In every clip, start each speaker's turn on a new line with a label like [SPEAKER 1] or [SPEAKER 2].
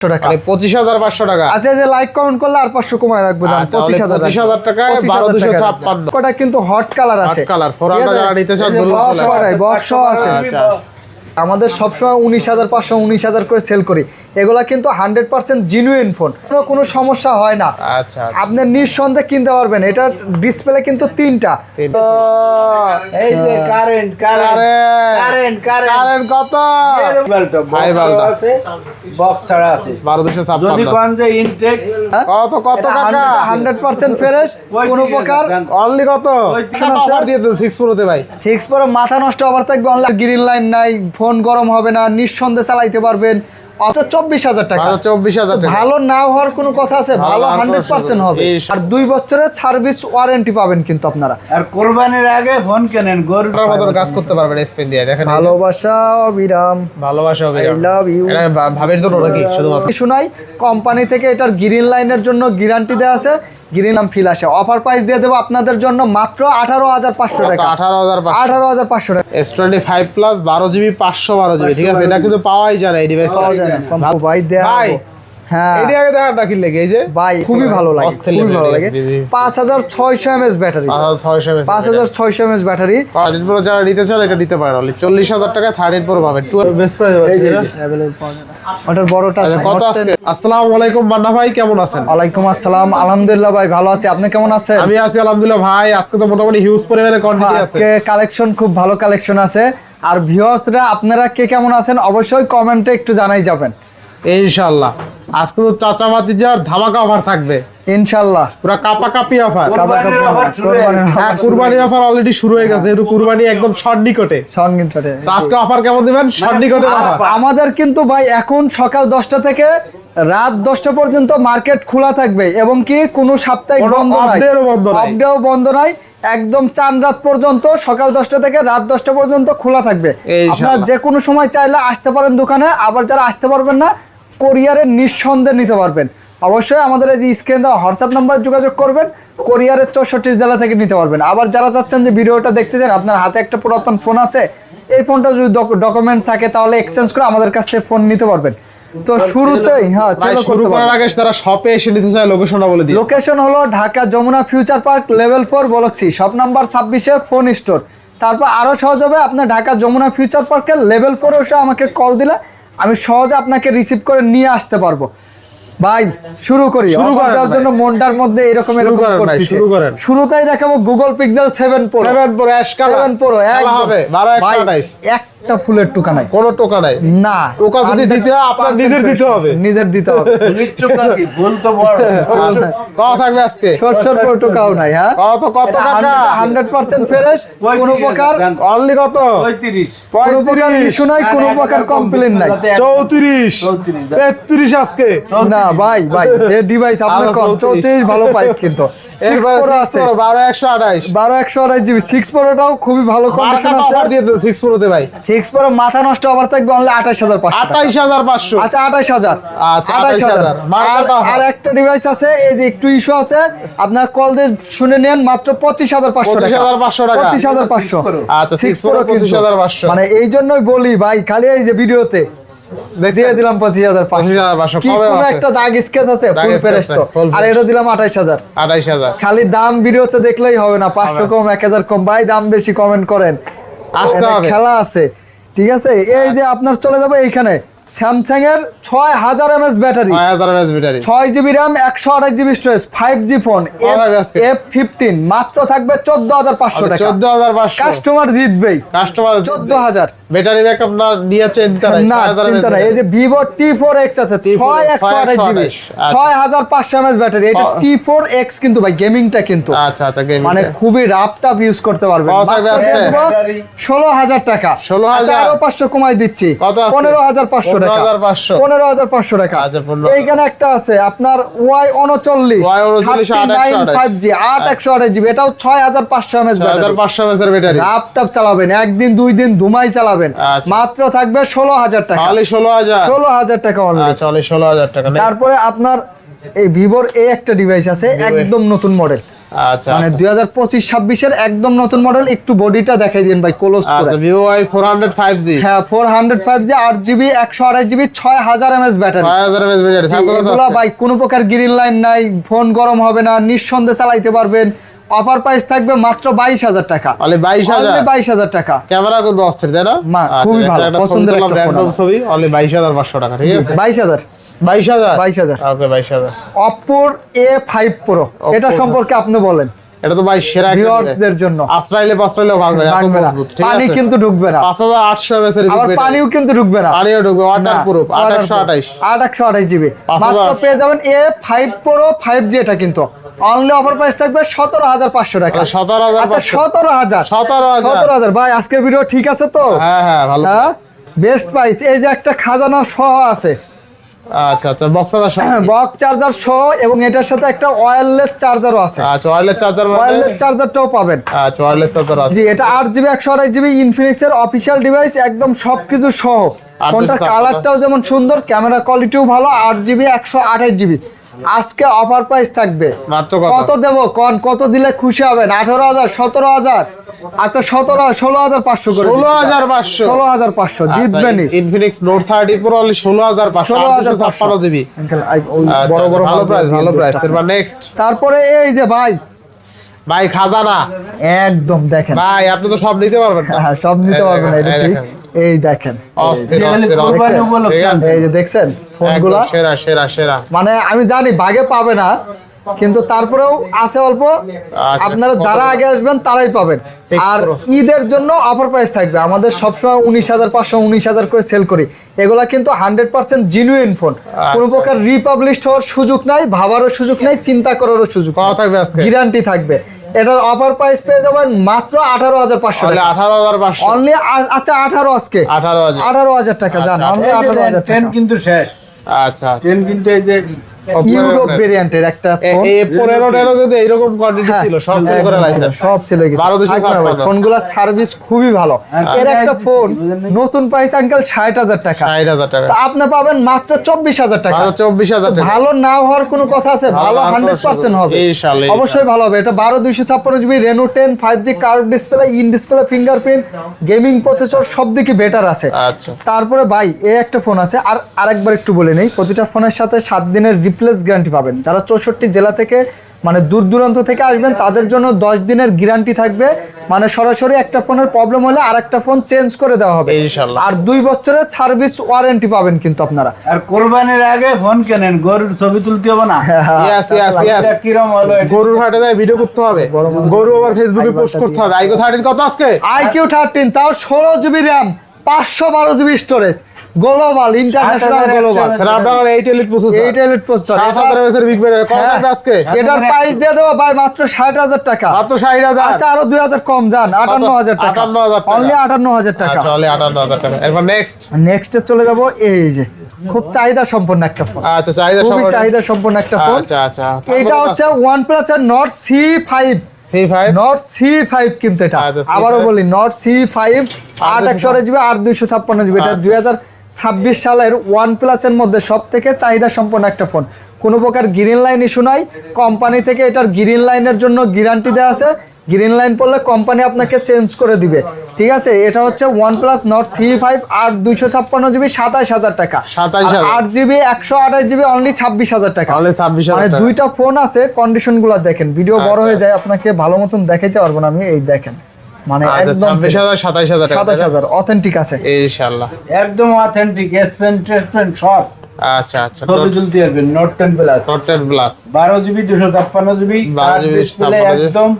[SPEAKER 1] টাকা
[SPEAKER 2] 25,500 টাকা।
[SPEAKER 1] আচ্ছা, যে লাইক কমেন্ট করলে আর 500 কমায় রাখবো, জান 25,000
[SPEAKER 2] টাকা 12,256
[SPEAKER 1] কোটা কিন্তু হট কালার আছে,
[SPEAKER 2] হট কালার 400 যারা নিতে চান
[SPEAKER 1] বক্স আছে।
[SPEAKER 2] আচ্ছা
[SPEAKER 1] আমাদের সবসময় 19,500 19,000 করে সেল করি, এগুলা কিন্তু 100% জিনুইন ফোন, কোনো সমস্যা হয় না।
[SPEAKER 2] আচ্ছা
[SPEAKER 1] আপনি নিঃসন্দেহে কিনতে পারবেন। এটা ডিসপ্লে কিন্তু তিনটা।
[SPEAKER 3] এই যে কারেন্ট
[SPEAKER 2] কত
[SPEAKER 3] হাই বাল্ব আছে, বক্স ছাড়া আছে
[SPEAKER 2] 12,256
[SPEAKER 3] যদি কোন যে ইনটেক
[SPEAKER 2] কত টাকা
[SPEAKER 1] 100% ফ্রেশ, কোনো প্রকার
[SPEAKER 2] অনলি কত অফার দিয়ে দেন 6 প্রোতে ভাই।
[SPEAKER 1] 6 প্রো মাথা নষ্ট আবার থাকবে, অনলাইন গ্রিন লাইন নাই, ফোন গরম হবে না, নিঃসন্দেহে চালাইতে পারবেন। অফার 24,000 টাকা।
[SPEAKER 2] 24,000 টাকা
[SPEAKER 1] ভালো না হওয়ার কোনো কথা আছে? ভালো 100% হবে, আর 2 বছরের সার্ভিস ওয়ারেন্টি পাবেন কিন্তু আপনারা।
[SPEAKER 3] আর কুরবানির আগে ফোন কেনেন, গরুর
[SPEAKER 2] মতন কাজ করতে পারবেন স্পেন দিয়ে। দেখেন
[SPEAKER 1] ভালোবাসা অবিরাম,
[SPEAKER 2] ভালোবাসা
[SPEAKER 1] আই লাভ ইউ।
[SPEAKER 2] এটা ভাবের জন্য নাকি শুধুমাত্র
[SPEAKER 1] শুনাই কোম্পানি থেকে এটার গ্রিন লাইনের জন্য গ্যারান্টি দেওয়া আছে, গ্রিন নাম ফিল আসে। অফার প্রাইস দিয়ে দেবো আপনাদের জন্য মাত্র 18,500 টাকা। 18,500 টাকা।
[SPEAKER 2] S25 প্লাস 12GB 512GB, ঠিক আছে? এটা কিন্তু পাওয়াই যায় না এই ডিভাইসটা।
[SPEAKER 1] ভাই দেয়া হ্যাঁ,
[SPEAKER 2] এই আগে দেখার নাকি লাগে এই যে
[SPEAKER 1] ভাই খুবই ভালো লাগে, খুবই ভালো লাগে। 5,600 mAh battery, 5,600 mAh battery.
[SPEAKER 2] 13 pro যারা নিতে চান এটা নিতে পারেন, অনলি 40,000 টাকায় 13 প্রো পাবেন। বেস্ট প্রাইস আছে এটা अवेलेबल পাওয়া যায়।
[SPEAKER 1] ওটার বড়টা আছে।
[SPEAKER 2] কত আজকে? আসসালামু আলাইকুম মান্না ভাই, কেমন আছেন?
[SPEAKER 1] ওয়ালাইকুম আসসালাম, আলহামদুলিল্লাহ ভাই ভালো আছি, আপনি কেমন আছেন?
[SPEAKER 2] আমি আছি আলহামদুলিল্লাহ ভাই। আজকে তো মোটামুটি হিউজ পরিমাণে কোয়ান্টিটি আছে।
[SPEAKER 1] আজকে কালেকশন খুব ভালো কালেকশন আছে। আর ভিউয়ার্সরা আপনারা কে কেমন আছেন অবশ্যই কমেন্টে একটু জানাই যাবেন
[SPEAKER 2] ইনশাআল্লাহ। আজকে তো চাচা ভাতিজার ধামাকা অফার থাকবে
[SPEAKER 1] ইনশাআল্লাহ,
[SPEAKER 2] পুরো কাপাকাপি অফার।
[SPEAKER 1] কুরবানির
[SPEAKER 2] অফার অলরেডি শুরু হয়ে গেছে, যেহেতু কুরবানি একদম শর্ট নিকটে। তো আজকে অফার কেমন দিবেন? শর্ট নিকটে অফার
[SPEAKER 1] আমাদের কিন্তু ভাই এখন সকাল 10টা থেকে রাত 10টা পর্যন্ত মার্কেট খোলা থাকবে, এবং কি কোনো সাপ্তাহিক বন্ধ নাই, অফডেও বন্ধ নাই, একদম চান রাত পর্যন্ত সকাল 10টা থেকে রাত 10টা পর্যন্ত খোলা থাকবে। আপনারা যে কোনো সময় চাইলে আসতে পারেন দোকানে, আবার যারা আসতে পারবেন না কোরিয়ারে নিঃসন্দেহে নিতে পারবেন। অবশ্যই আমাদের এই যে স্ক্রিন দেওয়া হোয়াটসঅ্যাপ নাম্বারে যোগাযোগ করবেন, কোরিয়ারের 64 জেলা থেকে নিতে পারবেন। আবার যারা চাচ্ছেন যে ভিডিওটা দেখতে চান, আপনার হাতে একটা পুরাতন ফোন আছে, এই ফোনটা যদি ডকুমেন্ট থাকে তাহলে এক্সচেঞ্জ করে আমাদের কাছ থেকে ফোন নিতে পারবেন। তো শুরুতেই হ্যাঁ সেল করতে পারবেন।
[SPEAKER 2] আগে তারা শপে এসে নিতে চায়, লোকেশনটা বলে দিই।
[SPEAKER 1] লোকেশন হলো Dhaka Jamuna future park level 4 block C, shop number 26-এ ফোন স্টোর। তারপর আরো সহজ হবে, আপনার ঢাকা যমুনা ফিউচার পার্কের লেভেল 4 এসে আমাকে কল দিলে আমি সহজে আপনাকে রিসিভ করে নিয়ে আসতে পারবো। ভাই শুরু করি, অফার দেওয়ার জন্য মনটার মধ্যে এরকম করতেছে। শুরুতেই দেখাবো Google pixel 7 pro,
[SPEAKER 2] 7 pro ash colour,
[SPEAKER 1] 7 pro
[SPEAKER 2] হবে 12
[SPEAKER 1] একটা ফুলের টোকা নাই,
[SPEAKER 2] কোনো টোকা নাই
[SPEAKER 1] না।
[SPEAKER 2] টোকা যদি দিতে হয় আপনার নিজের দিতে হবে,
[SPEAKER 1] নিজের দিতে হবে।
[SPEAKER 3] টোকা কি ভুল তো বড়
[SPEAKER 2] কত থাকবে আজকে?
[SPEAKER 1] সরসর করে টোকাও নাই। হ্যাঁ
[SPEAKER 2] কত টাকা?
[SPEAKER 1] 100% ফ্রেশ, কোনো প্রকার
[SPEAKER 2] অনলি কত?
[SPEAKER 3] 35
[SPEAKER 1] কোনো প্রকার ইস্যু নাই, কোনো প্রকার কমপ্লেইন নাই।
[SPEAKER 2] 34 33 আজকে
[SPEAKER 1] না ভাই যে ডিভাইস আপনি কম 34 ভালো প্রাইস, কিন্তু 6 প্রো আছে 12128 জিবি 6 প্রোটাও খুবই ভালো কন্ডিশন আছে।
[SPEAKER 2] অফার দিয়ে দেন 6 প্রোতে ভাই।
[SPEAKER 1] 6 প্রো মাথা নষ্ট আবার থাকবে অনলি 28500
[SPEAKER 2] 28500।
[SPEAKER 1] আচ্ছা 28000,
[SPEAKER 2] আচ্ছা
[SPEAKER 1] 28000। আর একটা ডিভাইস আছে, এই যে একটু ইস্যু আছে, আপনার কল দিয়ে শুনে নেন, মাত্র 25500 টাকা। 25500
[SPEAKER 2] আচ্ছা
[SPEAKER 1] 6 প্রো
[SPEAKER 2] 25500।
[SPEAKER 1] মানে এই জন্যই বলি ভাই, খালি এই যে ভিডিওতে দিয়ে দিলাম 25500। কি কোনো একটা দাগ স্কেচ আছে ফুল ফ্রেশ তো, আর এটা দিলাম 28000। খালি দাম ভিডিওতে দেখলেই হবে না, 500 কম 1000 কম, ভাই দাম বেশি কমেন্ট করেন, আসতে হবে, খেলা আছে, ঠিক আছে? এই যে আপনার চলে যাবে এইখানে স্যামসাং এর 6000 mAh battery, 6GB RAM 128GB storage, 5G phone, F15 মাত্র থাকবে 14500 টাকা।
[SPEAKER 2] 14500
[SPEAKER 1] কাস্টমার জিতবেই, কাস্টমার 14000।
[SPEAKER 2] ব্যাটারি ব্যাকআপ না নিয়ে চিন্তা নাই,
[SPEAKER 1] না চিন্তা নাই। এই যে Vivo T4X আছে 6128GB, 6500 mAh ব্যাটারি, এটা T4X কিন্তু ভাই গেমিংটা কিন্তু
[SPEAKER 2] আচ্ছা গেমিং
[SPEAKER 1] মানে খুবই রাফ টাফ ইউজ করতে পারবেন। 16000 টাকা, 16000 আরো 500 কমাই দিচ্ছি, 15500 টাকা, 15500 টাকা। এইখানে একটা আছে আপনার Y39 5G 8128GB, এটাও 6500 mAh ব্যাটারি, রাফ টাফ চালাবেন, একদিন দুই দিন ধুমাই চালাবেন। মাত্র থাকবে 16000 টাকা, 16000 টাকা অনলি।
[SPEAKER 2] আচ্ছা 16000 টাকা।
[SPEAKER 1] তারপরে আপনার এই ভিভোর এই একটা ডিভাইস আছে, একদম নতুন মডেল,
[SPEAKER 2] আচ্ছা
[SPEAKER 1] মানে 2025-26 এর একদম নতুন মডেল। একটু বডিটা দেখাই দিন ভাই ক্লোজ করে।
[SPEAKER 2] আচ্ছা Vivo Y400 5G,
[SPEAKER 1] হ্যাঁ 405G 8GB 128GB 6000 mAh battery.
[SPEAKER 2] 6000 mAh battery.
[SPEAKER 1] এগুলা ভাই কোনো প্রকার গ্রিন লাইন নাই, ফোন গরম হবে না, নিঃসন্দেহে চালাইতে পারবেন। অফার প্রাইস থাকবে মাত্র 22000 টাকা।
[SPEAKER 2] অনলি 22000,
[SPEAKER 1] 22000 টাকা।
[SPEAKER 2] ক্যামেরা কিন্তু অস্থির তাই না?
[SPEAKER 1] খুবই ভালো, পছন্দের একটা ফোন।
[SPEAKER 2] র্যান্ডম ছবি অনলি 22500 টাকা, ঠিক আছে?
[SPEAKER 1] 22000
[SPEAKER 2] 22000 ওকে 22000।
[SPEAKER 1] Oppo A5 Pro এটা সম্পর্কে আপনি বলেন।
[SPEAKER 2] এটা তো ভাই সেরা একটা
[SPEAKER 1] ভিউয়ার্সদের জন্য।
[SPEAKER 2] আশ্রাইলে ভাঙবে না, এত মজবুত, ঠিক আছে?
[SPEAKER 1] পানি কিন্তু ঢুকবে না।
[SPEAKER 2] 5800 mAh এর
[SPEAKER 1] আবার পানিও কিন্তু ঢুকবে না।
[SPEAKER 2] পানিও ঢুকবে, ওয়াটারপ্রুফ,
[SPEAKER 1] 828GB মাত্র পেয়ে যাবেন A5 Pro 5G। এটা কিন্তু অনলি অফার প্রাইস থাকবে 17500 টাকা।
[SPEAKER 2] 17500।
[SPEAKER 1] আচ্ছা 17000 ভাই আজকের ভিডিও ঠিক আছে তো?
[SPEAKER 2] হ্যাঁ ভালো।
[SPEAKER 1] হ্যাঁ বেস্ট প্রাইস। এই যে একটা খাজানা সহ আছে।
[SPEAKER 2] আচ্ছা বক্স
[SPEAKER 1] চার্জার সহ এবং এটার সাথে একটা ওয়্যারলেস চার্জারও আছে।
[SPEAKER 2] আচ্ছা ওয়্যারলেস
[SPEAKER 1] চার্জারটাও পাবেন।
[SPEAKER 2] আচ্ছা ওয়্যারলেস চার্জার আছে।
[SPEAKER 1] জি এটা 8GB 128GB ইনফিনিক্স এর অফিশিয়াল ডিভাইস, একদম সবকিছু সহ। ফোনটার কালারটাও যেমন সুন্দর, ক্যামেরা কোয়ালিটিও ভালো। 8GB 128GB আজকে অফার প্রাইস থাকবে
[SPEAKER 2] মাত্র
[SPEAKER 1] কত দেব কোন? কত দিলে খুশি হবেন? 18000 17000? আচ্ছা 16500 করে। 16500 জিতবেনই।
[SPEAKER 2] Infinix note 30 pro only 16500, 256GB।
[SPEAKER 1] বড়
[SPEAKER 2] ভালো প্রাইস। এবার নেক্সট,
[SPEAKER 1] তারপরে এই যে
[SPEAKER 2] ভাই খাজানা
[SPEAKER 1] একদম দেখেন
[SPEAKER 2] ভাই, আপনি তো সব নিতে পারবেন না।
[SPEAKER 1] হ্যাঁ সব নিতে পারবেন না, এটা ঠিক। এই দেখেন
[SPEAKER 2] অস্থির।
[SPEAKER 1] এই যে দেখছেন ফোনগুলা
[SPEAKER 2] সেরা।
[SPEAKER 1] মানে আমি জানি ভাগে পাবে না, কিন্তু তারপরেও আছে অল্প। আপনারা যারা আগে আসবেন তারাই পাবেন। আর ঈদের জন্য অফার প্রাইস থাকবে। আমাদের সবসময় 19500 19000 করে সেল করি। এগুলা কিন্তু 100% জিনুইন ফোন। কোনো প্রকার রিপাবলিশড হওয়ার সুযোগ নাই, ভাবারও সুযোগ নাই, চিন্তা করারও সুযোগ নাই। গ্যারান্টি থাকবে। এটার অফার প্রাইস পেয়ে যাবেন মাত্র 18500 টাকা।
[SPEAKER 2] 18500
[SPEAKER 1] অনলি। আচ্ছা 18 আজকে 18000 টাকা জান। অনলি 18000 টাকা।
[SPEAKER 3] 10 কিন্তু শেষ।
[SPEAKER 2] আচ্ছা
[SPEAKER 3] 10 কিন্তু এই যে
[SPEAKER 1] ইউরোপ ভেরিয়েন্টের একটা ফোন।
[SPEAKER 2] এই 15 কিন্তু এইরকম কোয়ান্টিটি ছিল, সব সেল করে লাইছে,
[SPEAKER 1] সব সেল হয়ে গেছে। ফোনগুলোর সার্ভিস খুবই ভালো। এর একটা ফোন নতুন প্রাইস আঙ্কেল 60000 টাকা।
[SPEAKER 2] 60000 টাকা।
[SPEAKER 1] তো আপনি পাবেন মাত্র 24000 টাকা।
[SPEAKER 2] 24000 টাকা।
[SPEAKER 1] ভালো না হওয়ার কোনো কথা আছে? ভালো 100% হবে,
[SPEAKER 2] ইনশাআল্লাহ
[SPEAKER 1] অবশ্যই ভালো হবে। এটা 12256GB Reno 10 5G curve display, in display fingerprint, gaming processor সব দিকে বেটার আছে।
[SPEAKER 2] আচ্ছা
[SPEAKER 1] তারপরে ভাই এই একটা ফোন আছে। আর আরেকবার একটু বলে নেই, প্রতিটা ফোনের সাথে 7 দিনের রিপ্লেস গ্যারান্টি পাবেন। যারা 64 জেলা থেকে মানে দূর দূরান্ত থেকে আসবেন তাদের জন্য 10 দিনের গ্যারান্টি থাকবে। মানে সরাসরি একটা ফোনের প্রবলেম হলে আরেকটা ফোন চেঞ্জ করে দেওয়া হবে
[SPEAKER 2] ইনশাআল্লাহ।
[SPEAKER 1] আর 2 বছরের সার্ভিস ওয়ারেন্টি পাবেন কিন্তু আপনারা।
[SPEAKER 3] আর কোরবানির আগে ফোন কেনেন, গরুর ছবি তুলতে হবে না। এটা কিরম হলো?
[SPEAKER 2] গরুর হাটে যায় ভিডিও করতে হবে, গরু আবার ফেসবুকে পোস্ট করতে হবে। আইকিউ 13 কত আজকে?
[SPEAKER 1] আইকিউ 13 তাও 16GB RAM 512GB storage, global international global
[SPEAKER 2] Snapdragon 8 elite processor 7000 mAh এর বিগ ব্যাটারি। কত টাকা আজকে?
[SPEAKER 1] এটার প্রাইস দিয়ে দেব ভাই মাত্র 60000 টাকা।
[SPEAKER 2] মাত্র 60000।
[SPEAKER 1] আচ্ছা আরো 2000 কম জান, 58000 টাকা।
[SPEAKER 2] 58000 টাকা।
[SPEAKER 1] অনলি 58000 টাকা।
[SPEAKER 2] আচ্ছা অনলি 58000 টাকা। এরপর
[SPEAKER 1] নেক্সটে চলে যাব। এই যে খুব চাহিদা সম্পন্ন একটা ফোন।
[SPEAKER 2] আচ্ছা চাহিদা
[SPEAKER 1] খুবই
[SPEAKER 2] সম্পন্ন,
[SPEAKER 1] চাহিদা সম্পন্ন একটা ফোন।
[SPEAKER 2] আচ্ছা
[SPEAKER 1] এটা হচ্ছে OnePlus এর Nord C5 Nord C5 কিন্তু এটা আবারও বলি Nord C5 8/128GB 8/256GB। এটা 2026 সালের OnePlus এর মধ্যে সবথেকে চাহিদা সম্পন্ন একটা ফোন। কোনো প্রকার গ্রিন লাইন ইস্যু নাই। কোম্পানি থেকে এটার গ্রিন লাইনের জন্য গ্যারান্টি দেওয়া আছে। গ্রিন লাইন পড়লে কোম্পানি আপনাকে চেঞ্জ করে দিবে, ঠিক আছে? এটা হচ্ছে OnePlus Nord C5 8/256GB 27000 টাকা। 8GB 128GB অনলি 26000 টাকা। মানে দুইটা ফোন আছে। কন্ডিশনগুলো দেখেন, ভিডিও বড় হয়ে যায়, আপনাকে ভালো মতন দেখাইতে পারবো না আমি। এই দেখেন মানে একদম
[SPEAKER 2] 26000
[SPEAKER 1] 27000 অথেন্টিক আছে
[SPEAKER 2] ইনশাআল্লাহ,
[SPEAKER 3] একদম অথেন্টিক। স্পেন সব।
[SPEAKER 2] আচ্ছা
[SPEAKER 3] ছবি তুলতে পারবেন। Note 10 Plus 12GB 256GB display, একদম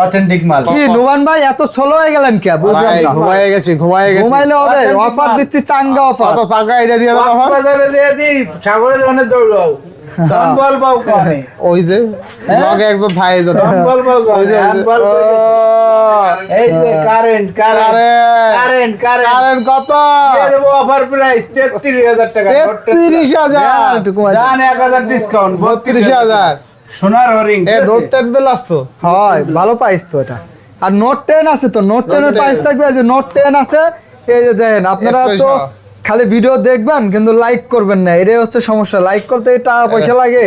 [SPEAKER 3] অথেন্টিক মাল।
[SPEAKER 1] কি নুমান ভাই এত স্লো হয়ে গেলেন কে? বুঝলাম না।
[SPEAKER 2] ঘুমায়ে গেছি।
[SPEAKER 1] ঘুমাইলে হবে? অফার দিচ্ছি, চাঙ্গা অফার।
[SPEAKER 2] কত চাঙ্গা এটা দিয়ে দাও অফার।
[SPEAKER 3] বাজারে দিয়ে দি, সাগরের ওখানে দৌড়াও। সম্বল পাও কোনে?
[SPEAKER 2] ওই যে লগে একজন ভাই এজন
[SPEAKER 3] সম্বল পাও কোনে? এই যে কারেন্ট
[SPEAKER 2] কত
[SPEAKER 3] দিয়ে দেব অফার প্রাইস 33000 টাকা।
[SPEAKER 2] 33000
[SPEAKER 3] জান 1000 ডিসকাউন্ট
[SPEAKER 2] 32000।
[SPEAKER 3] সোনার হরিং।
[SPEAKER 2] এ নোট 10 প্লাস তো
[SPEAKER 1] হয়, ভালো প্রাইস তো এটা। আর নোট 10 আছে তো, নোট 10 এর প্রাইস থাকবে। এই যে নোট 10 আছে, এই যে দেখেন। আপনারা তো খালি ভিডিও দেখবেন কিন্তু লাইক করবেন না, এটাই হচ্ছে সমস্যা। লাইক করতে টাকা পয়সা লাগে।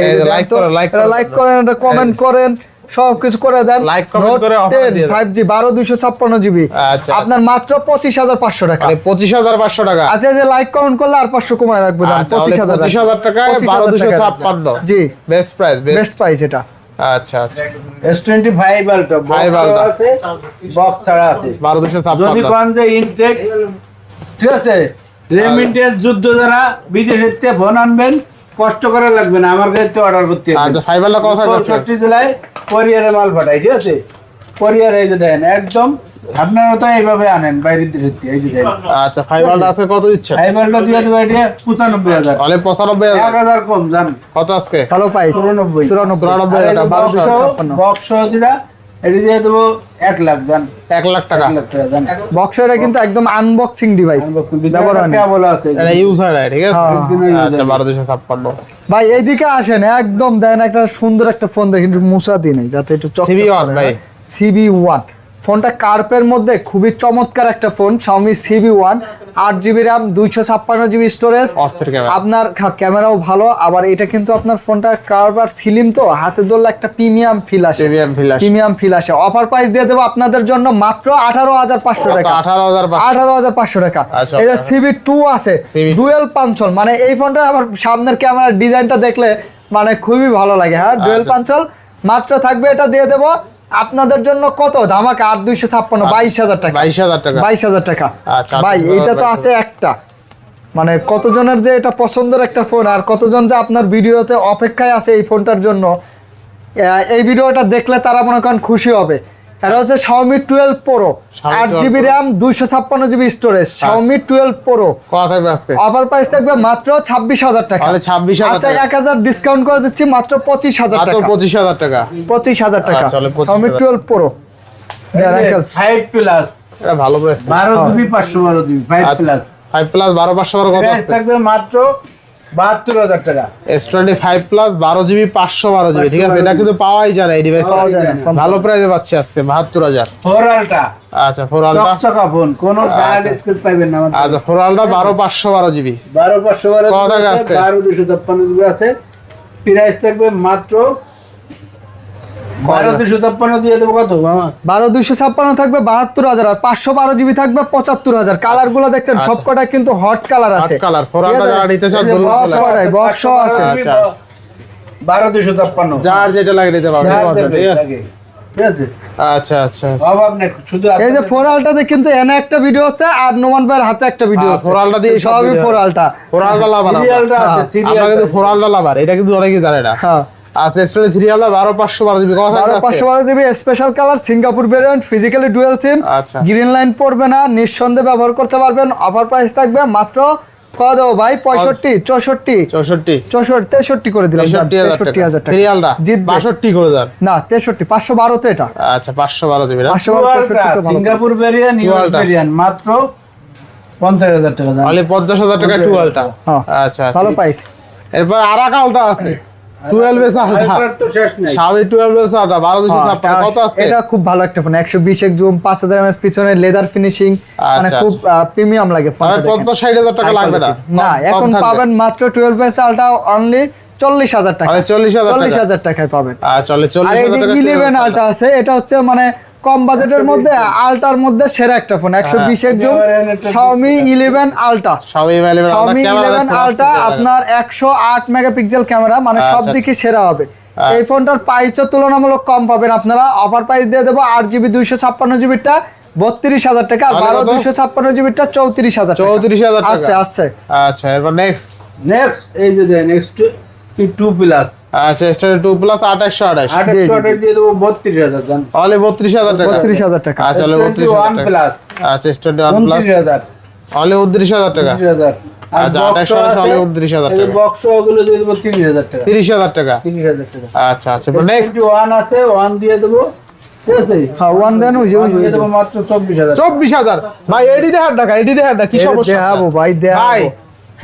[SPEAKER 1] লাইক করেন, এটা কমেন্ট করেন, সবকিছু করে দেন।
[SPEAKER 2] লাইক কমেন্ট করে অফার দিয়ে দেন
[SPEAKER 1] 5G 12256GB
[SPEAKER 2] আচ্ছা
[SPEAKER 1] আপনার মাত্র 25500 টাকা।
[SPEAKER 2] মানে 25500 টাকা।
[SPEAKER 1] আচ্ছা যে লাইক কমেন্ট করলে আর 500 কমায় রাখবো জান
[SPEAKER 2] 25000 টাকায় 12256 বেস্ট প্রাইস
[SPEAKER 1] এটা।
[SPEAKER 2] আচ্ছা আচ্ছা
[SPEAKER 3] S25 আলট্রা আছে, বক্স ছাড়া আছে
[SPEAKER 2] 12256
[SPEAKER 3] যদি কোন যে ইনটেক, ঠিক আছে, রেমিটেন্স যুদ্ধ যারা বিদেশের থেকে ফোন আনবেন কষ্ট করা লাগবে না, আমার কাছে অর্ডার করতে হবে।
[SPEAKER 2] আচ্ছা ফাইবারটা কথা আছে
[SPEAKER 3] 64 জেলায় কোরিয়ারে মাল পাঠাই, ঠিক আছে, কোরিয়ার এই যে দেন একদম আপনারা তো এইভাবে আনেন বাইরের দেশের থেকে, এই যে দেন।
[SPEAKER 2] আচ্ছা ফাইবারটা আছে কত দিচ্ছেন?
[SPEAKER 3] ফাইবারটা দিয়ে দেব এটা 95000
[SPEAKER 2] তাহলে 95000
[SPEAKER 3] 1000 কম জান
[SPEAKER 2] কত আজকে?
[SPEAKER 1] ভালো প্রাইস
[SPEAKER 3] 94
[SPEAKER 1] এটা 12256
[SPEAKER 3] বক্স যেটা এটা দিয়ে দেব 1 লাখ জান
[SPEAKER 2] 1 লাখ টাকা
[SPEAKER 3] 1 লাখ টাকা জান।
[SPEAKER 1] বক্স এটা কিন্তু একদম আনবক্সিং ডিভাইস ব্যবহার হয় না।
[SPEAKER 3] কেবল আছে
[SPEAKER 2] এটা ইউজ হয় না, ঠিক আছে?
[SPEAKER 1] হ্যাঁ।
[SPEAKER 2] আচ্ছা 12256
[SPEAKER 1] ভাই এইদিকে আসেন, একদম দেন একটা সুন্দর একটা ফোন দেখেন, একটু মুসাদি নেই যাতে একটু চকচক
[SPEAKER 2] CB1
[SPEAKER 1] করে।
[SPEAKER 2] ভাই।
[SPEAKER 1] CB1 ফোনটা কার্পের মধ্যে খুবই চমৎকার একটা phone, Xiaomi CB1 8GB RAM 256GB storage.
[SPEAKER 2] অস্থির ক্যামেরা।
[SPEAKER 1] আপনার ক্যামেরাও ভালো, আবার এটা কিন্তু আপনার ফোনটা কার্ভ আর স্লিম তো হাতে ধরলে একটা প্রিমিয়াম ফিল আসে। প্রিমিয়াম ফিল আসে। অফার প্রাইস দিয়ে দেবো আপনাদের জন্য মাত্র 18500 টাকা। 18500 টাকা।
[SPEAKER 2] আচ্ছা,
[SPEAKER 1] এই যে CB2 আছে ডুয়েল পাঞ্চল, মানে এই ফোনটা আমার সামনের ক্যামেরার ডিজাইনটা দেখলে মানে খুবই ভালো লাগে। হ্যাঁ ডুয়েল পাঞ্চল মাত্র থাকবে, এটা দিয়ে দেবো আপনাদের জন্য কত ধামাকা 8256 22000 টাকা 22000 টাকা।
[SPEAKER 2] আচ্ছা,
[SPEAKER 1] ভাই এটা তো আছে একটা, মানে কতজনের যে এটা পছন্দের একটা ফোন, আর কতজন যে আপনার ভিডিওতে অপেক্ষায় আছে এই ফোনটার জন্য। এই ভিডিওটা দেখলে তারা মনে করেন খুশি হবে। এটা হচ্ছে Xiaomi 12 Pro 8GB RAM 256GB storage, Xiaomi 12 Pro।
[SPEAKER 2] কত থাকবে আজকে?
[SPEAKER 1] অফার প্রাইস থাকবে মাত্র 26000 টাকা।
[SPEAKER 2] তাহলে 26000
[SPEAKER 1] আচ্ছা 1000 ডিসকাউন্ট করে দিচ্ছি মাত্র 25000 টাকা।
[SPEAKER 2] 25000 টাকা
[SPEAKER 1] 25000 টাকা
[SPEAKER 2] আচ্ছা, তাহলে
[SPEAKER 1] Xiaomi 12 Pro।
[SPEAKER 3] 5 প্লাস
[SPEAKER 2] এটা ভালো price
[SPEAKER 3] 12GB 512GB 5 plus
[SPEAKER 2] 5 plus 12512 কত
[SPEAKER 3] প্রাইস থাকবে মাত্র 72000 টাকা।
[SPEAKER 2] S25 প্লাস 12GB 512GB, ঠিক আছে? এটা কিন্তু পাওয়াই যায় না এই ডিভাইস, ভালো প্রাইসে পাচ্ছি আজকে 72000।
[SPEAKER 3] 4 আলট্রা
[SPEAKER 2] আচ্ছা 4 আলট্রা
[SPEAKER 3] চকচকা ফোন, কোনো ডায়াল স্কেল পাবেন না আমাদের।
[SPEAKER 2] আচ্ছা 4 আলট্রা 12512GB
[SPEAKER 3] 12512
[SPEAKER 2] কত টাকা আছে?
[SPEAKER 3] 12256GB আছে। প্রাইস থাকবে মাত্র 12256 দিয়ে দেবো কত মামা?
[SPEAKER 1] 12256 থাকবে 72000, আর 512GB থাকবে 75000। কালার গুলো দেখছেন সবকটা কিন্তু হট কালার আছে।
[SPEAKER 2] হট কালার 4 আলট্রা যারা নিতে চান
[SPEAKER 1] সবকটাই বক্স আছে।
[SPEAKER 2] আচ্ছা
[SPEAKER 3] 12256
[SPEAKER 2] যার যেটা লাগে নিতে পারবেন, ঠিক আছে?
[SPEAKER 3] ঠিক আছে
[SPEAKER 2] আচ্ছা আচ্ছা
[SPEAKER 3] অভাব নেই, শুধু
[SPEAKER 1] এই যে 4 আলটাতে কিন্তু এনে একটা ভিডিও হচ্ছে আর নোমান ভাইয়ের হাতে একটা ভিডিও হচ্ছে।
[SPEAKER 2] 4 আলট্রা দিয়ে
[SPEAKER 1] সবই 4 আলটা।
[SPEAKER 2] 4 আলট্রা লাভার
[SPEAKER 3] সিরিয়ালটা আছে,
[SPEAKER 2] আমরা কিন্তু 4 আলট্রা লাভার, এটা কিন্তু অনেকেই জানে না।
[SPEAKER 1] হ্যাঁ
[SPEAKER 2] আচ্ছা S23 3 আলট্রা 12512GB কত থাকবে?
[SPEAKER 1] 12512GB special colour Singapore variant, physically dual SIM,
[SPEAKER 2] আচ্ছা
[SPEAKER 1] গ্রিন লাইন পড়বে না, নিঃসন্দেহে ব্যবহার করতে পারবেন। অফার প্রাইস থাকবে মাত্র কত দেবো ভাই? 65 64 63 করে দিলাম 63000 টাকা।
[SPEAKER 2] 3 আলট্রা
[SPEAKER 1] জিতবে।
[SPEAKER 2] 62 করে দেন
[SPEAKER 1] না 63 512 তো এটা।
[SPEAKER 2] আচ্ছা 512GB না
[SPEAKER 1] 512
[SPEAKER 3] সিঙ্গাপুর ভেরিয়েন্ট নিউ ভেরিয়েন্ট মাত্র 50000 টাকা দাম।
[SPEAKER 2] তাহলে 50000 টাকা 2 আলট্রা।
[SPEAKER 1] হ্যাঁ
[SPEAKER 2] আচ্ছা
[SPEAKER 1] ভালো প্রাইস।
[SPEAKER 2] এরপর আরেক আলট্রা আছে 12 এস আলট্রা,
[SPEAKER 3] আলট্রা তো শেষ নাই।
[SPEAKER 2] Xiaomi 12 এস আলট্রা 12256 কত আছে?
[SPEAKER 1] এটা খুব ভালো একটা ফোন, 120 জুম, 5000 mAh পিছনে লেদার ফিনিশিং, মানে
[SPEAKER 2] আচ্ছা,
[SPEAKER 1] খুব প্রিমিয়াম লাগে ফোনটা।
[SPEAKER 2] 50-60000 টাকা লাগবে না?
[SPEAKER 1] না এখন পাবেন মাত্র 12 এস আলট্রা অনলি 40000 টাকা।
[SPEAKER 2] মানে 40000 টাকা
[SPEAKER 1] 40000 টাকায় পাবেন।
[SPEAKER 2] চলে
[SPEAKER 1] আর এই
[SPEAKER 2] 40000
[SPEAKER 1] যে
[SPEAKER 2] টাকা
[SPEAKER 1] 11 আলট্রা আছে, এটা হচ্ছে মানে কম বাজেটের মধ্যে আলট্রার মধ্যে সেরা একটা phone, 120 zoom Xiaomi 11 ultra.
[SPEAKER 2] Xiaomi
[SPEAKER 1] 11 ultra আপনার 108 মেগাপিক্সেল ক্যামেরা, মানে সব দিকে সেরা হবে। এই ফোনটার প্রাইসও তুলনামূলক কম পাবেন আপনারা। অফার প্রাইস দিয়ে দেবো 8GB 256GB টা 32000 টাকা, আর 12 256GB টা 34000 টাকা।
[SPEAKER 2] 34000 টাকা
[SPEAKER 1] আছে আছে।
[SPEAKER 2] আচ্ছা এরপর নেক্সট
[SPEAKER 3] এই যে নেক্সট 2 প্লাস
[SPEAKER 2] আচ্ছা S22 প্লাস 8128
[SPEAKER 3] 828 দিয়ে দেবো 32000 দাম।
[SPEAKER 2] তাহলে 32000 টাকা
[SPEAKER 1] 32000 টাকা।
[SPEAKER 2] আচ্ছা তাহলে
[SPEAKER 3] 1
[SPEAKER 2] 32000
[SPEAKER 3] প্লাস
[SPEAKER 2] আচ্ছা S21 প্লাস
[SPEAKER 3] 29000
[SPEAKER 2] তাহলে 29000 টাকা
[SPEAKER 3] 30000
[SPEAKER 2] আচ্ছা 28 তাহলে 29000 টাকা
[SPEAKER 3] বক্স ওগুলো দিয়ে দেবো 30000 টাকা
[SPEAKER 2] 30000 টাকা
[SPEAKER 3] 30000 টাকা।
[SPEAKER 2] আচ্ছা আচ্ছা নেক্সট
[SPEAKER 3] 1 আছে 1 দিয়ে দেবো, ঠিক আছে?
[SPEAKER 1] হ্যাঁ ওয়ান দেন ওই যে
[SPEAKER 3] দিয়ে দেবো মাত্র 24000
[SPEAKER 2] 24000 ভাই এডি দেখার টাকা এডি দেখার টাকা কি সমস্যা
[SPEAKER 1] দেখাবো ভাই
[SPEAKER 2] ভাই
[SPEAKER 1] দেখাবো।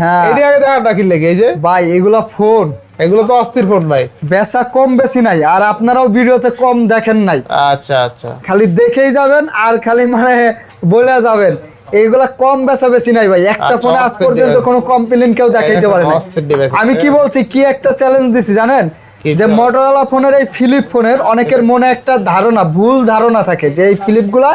[SPEAKER 1] হ্যাঁ
[SPEAKER 2] এডি আগে দেখার টাকা কি লাগে এই যে
[SPEAKER 1] ভাই এগুলা ফোন
[SPEAKER 2] এগুলো তো অস্থির ফোন ভাই।
[SPEAKER 1] বেচা কম বেশি নাই, আর আপনারাও ভিডিওতে কম দেখেন নাই,
[SPEAKER 2] আচ্ছা আচ্ছা
[SPEAKER 1] খালি দেখেই যাবেন আর খালি মানে বলে যাবেন। এইগুলা কম বেচা বেশি নাই ভাই, একটা
[SPEAKER 2] আচ্ছা,
[SPEAKER 1] ফোনে আজ
[SPEAKER 2] অস্থির
[SPEAKER 1] পর্যন্ত
[SPEAKER 2] device।
[SPEAKER 1] কোনো কমপ্লেইন কেউ দেখাইতে পারে না।
[SPEAKER 2] অস্থির device।
[SPEAKER 1] আমি কি বলছি, কি একটা চ্যালেঞ্জ দিছি জানেন? যে মোটরোলা ফোনের এই ফিলিপ ফোনের অনেকের মনে একটা ধারণা, ভুল ধারণা থাকে যে এই ফিলিপগুলা